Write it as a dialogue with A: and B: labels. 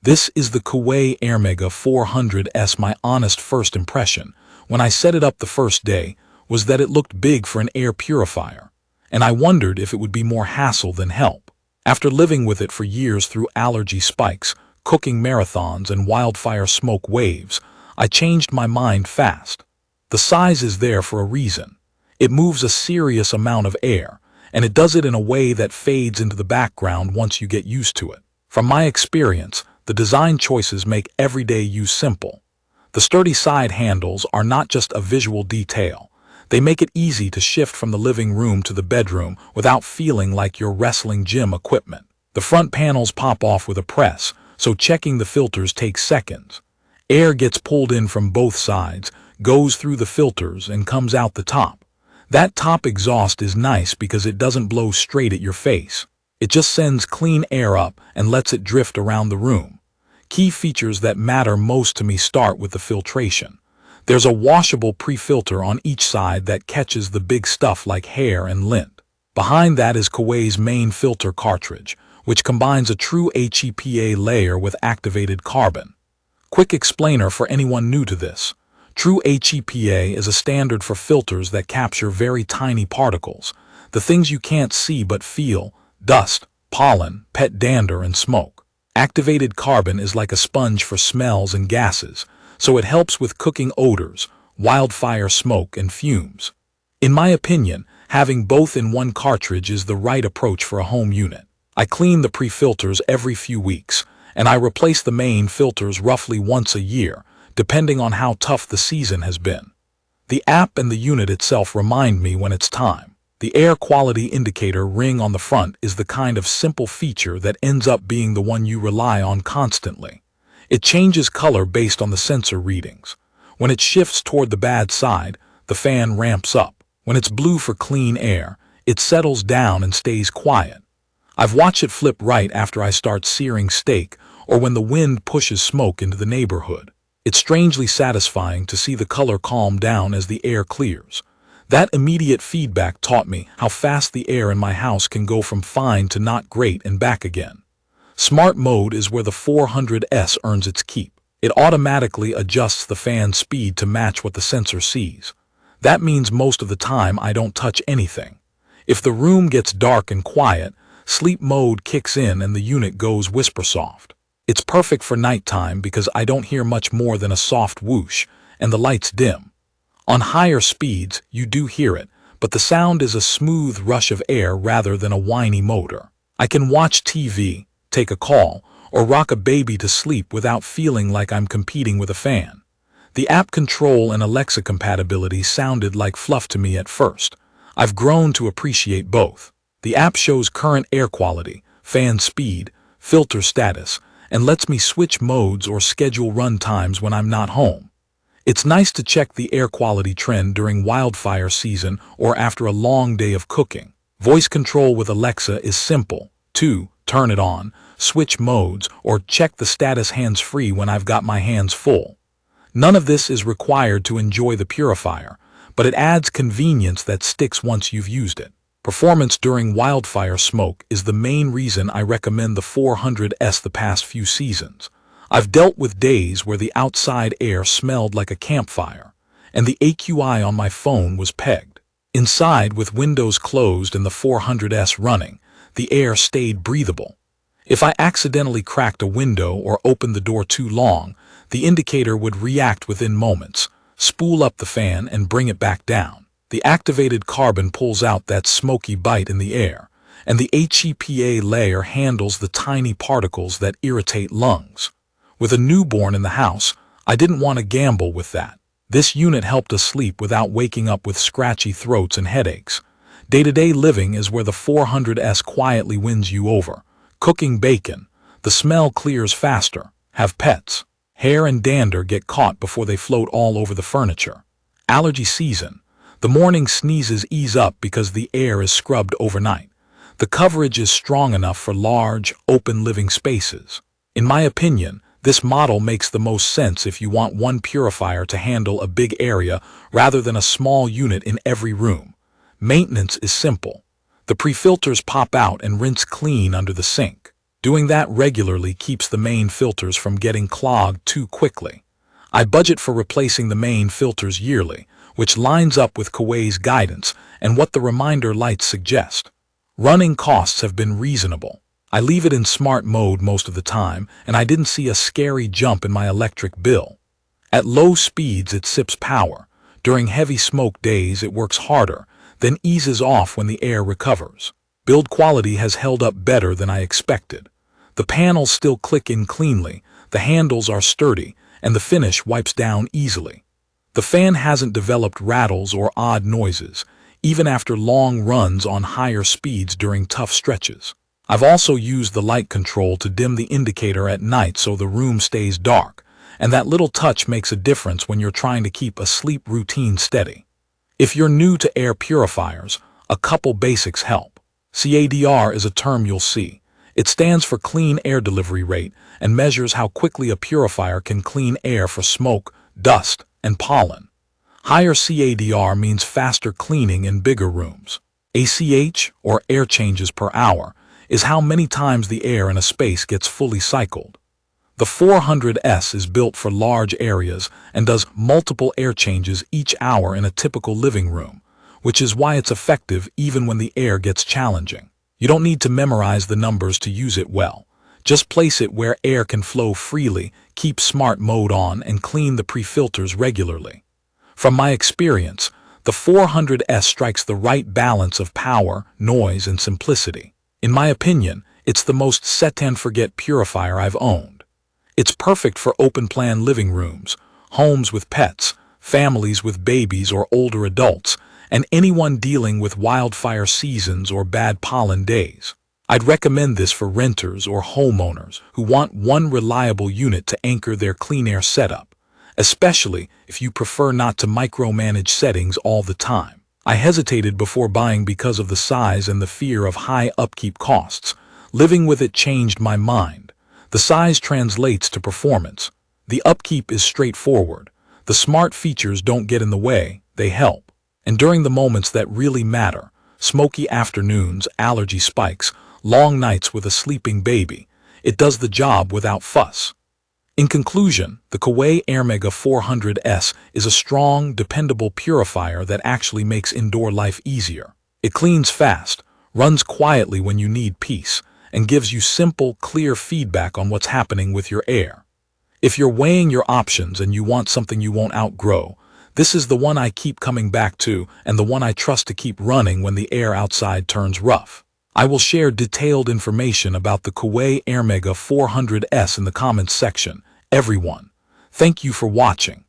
A: This is the Coway Airmega 400S. My honest first impression, when I set it up the first day, was that it looked big for an air purifier, and I wondered if it would be more hassle than help. After living with it for years through allergy spikes, cooking marathons, and wildfire smoke waves, I changed my mind fast. The size is there for a reason. It moves a serious amount of air, and it does it in a way that fades into the background once you get used to it. From my experience, the design choices make everyday use simple. The sturdy side handles are not just a visual detail. They make it easy to shift from the living room to the bedroom without feeling like you're wrestling gym equipment. The front panels pop off with a press, so checking the filters takes seconds. Air gets pulled in from both sides, goes through the filters, and comes out the top. That top exhaust is nice because it doesn't blow straight at your face. It just sends clean air up and lets it drift around the room. Key features that matter most to me start with the filtration. There's a washable pre-filter on each side that catches the big stuff like hair and lint. Behind that is Coway's main filter cartridge, which combines a True HEPA layer with activated carbon. Quick explainer for anyone new to this. True HEPA is a standard for filters that capture very tiny particles, the things you can't see but feel: dust, pollen, pet dander, and smoke. Activated carbon is like a sponge for smells and gases, so it helps with cooking odors, wildfire smoke, and fumes. In my opinion, having both in one cartridge is the right approach for a home unit. I clean the pre-filters every few weeks, and I replace the main filters roughly once a year, depending on how tough the season has been. The app and the unit itself remind me when it's time. The air quality indicator ring on the front is the kind of simple feature that ends up being the one you rely on constantly. It changes color based on the sensor readings. When it shifts toward the bad side, the fan ramps up. When it's blue for clean air, it settles down and stays quiet. I've watched it flip right after I start searing steak or when the wind pushes smoke into the neighborhood. It's strangely satisfying to see the color calm down as the air clears. That immediate feedback taught me how fast the air in my house can go from fine to not great and back again. Smart mode is where the 400S earns its keep. It automatically adjusts the fan speed to match what the sensor sees. That means most of the time I don't touch anything. If the room gets dark and quiet, sleep mode kicks in and the unit goes whisper soft. It's perfect for nighttime because I don't hear much more than a soft whoosh and the lights dim. On higher speeds, you do hear it, but the sound is a smooth rush of air rather than a whiny motor. I can watch TV, take a call, or rock a baby to sleep without feeling like I'm competing with a fan. The app control and Alexa compatibility sounded like fluff to me at first. I've grown to appreciate both. The app shows current air quality, fan speed, filter status, and lets me switch modes or schedule run times when I'm not home. It's nice to check the air quality trend during wildfire season or after a long day of cooking. Voice control with Alexa is simple. Turn it on, switch modes, or check the status hands-free when I've got my hands full. None of this is required to enjoy the purifier, but it adds convenience that sticks once you've used it. Performance during wildfire smoke is the main reason I recommend the 400S the past few seasons. I've dealt with days where the outside air smelled like a campfire, and the AQI on my phone was pegged. Inside, with windows closed and the 400S running, the air stayed breathable. If I accidentally cracked a window or opened the door too long, the indicator would react within moments, spool up the fan and bring it back down. The activated carbon pulls out that smoky bite in the air, and the HEPA layer handles the tiny particles that irritate lungs. With a newborn in the house, I didn't want to gamble with that. This unit helped us sleep without waking up with scratchy throats and headaches. Day-to-day living is where the 400S quietly wins you over. Cooking bacon, the smell clears faster. Have pets, hair and dander get caught before they float all over the furniture. Allergy season, the morning sneezes ease up because the air is scrubbed overnight. The coverage is strong enough for large, open living spaces. In my opinion, this model makes the most sense if you want one purifier to handle a big area rather than a small unit in every room. Maintenance is simple. The pre-filters pop out and rinse clean under the sink. Doing that regularly keeps the main filters from getting clogged too quickly. I budget for replacing the main filters yearly, which lines up with Coway's guidance and what the reminder lights suggest. Running costs have been reasonable. I leave it in smart mode most of the time, and I didn't see a scary jump in my electric bill. At low speeds it sips power. During heavy smoke days it works harder, then eases off when the air recovers. Build quality has held up better than I expected. The panels still click in cleanly, the handles are sturdy, and the finish wipes down easily. The fan hasn't developed rattles or odd noises, even after long runs on higher speeds during tough stretches. I've also used the light control to dim the indicator at night so the room stays dark, and that little touch makes a difference when you're trying to keep a sleep routine steady. If you're new to air purifiers, a couple basics help. CADR is a term you'll see. It stands for Clean Air Delivery Rate and measures how quickly a purifier can clean air for smoke, dust, and pollen. Higher CADR means faster cleaning in bigger rooms. ACH, or air changes per hour, is how many times the air in a space gets fully cycled. The 400S is built for large areas and does multiple air changes each hour in a typical living room, which is why it's effective even when the air gets challenging. You don't need to memorize the numbers to use it well. Just place it where air can flow freely, keep smart mode on, and clean the pre-filters regularly. From my experience, the 400S strikes the right balance of power, noise, and simplicity. In my opinion, it's the most set-and-forget purifier I've owned. It's perfect for open-plan living rooms, homes with pets, families with babies or older adults, and anyone dealing with wildfire seasons or bad pollen days. I'd recommend this for renters or homeowners who want one reliable unit to anchor their clean air setup, especially if you prefer not to micromanage settings all the time. I hesitated before buying because of the size and the fear of high upkeep costs. Living with it changed my mind. The size translates to performance. The upkeep is straightforward. The smart features don't get in the way, they help. And during the moments that really matter, smoky afternoons, allergy spikes, long nights with a sleeping baby, it does the job without fuss. In conclusion, the Coway Airmega 400S is a strong, dependable purifier that actually makes indoor life easier. It cleans fast, runs quietly when you need peace, and gives you simple, clear feedback on what's happening with your air. If you're weighing your options and you want something you won't outgrow, this is the one I keep coming back to and the one I trust to keep running when the air outside turns rough. I will share detailed information about the Coway Airmega 400S in the comments section. Everyone, thank you for watching.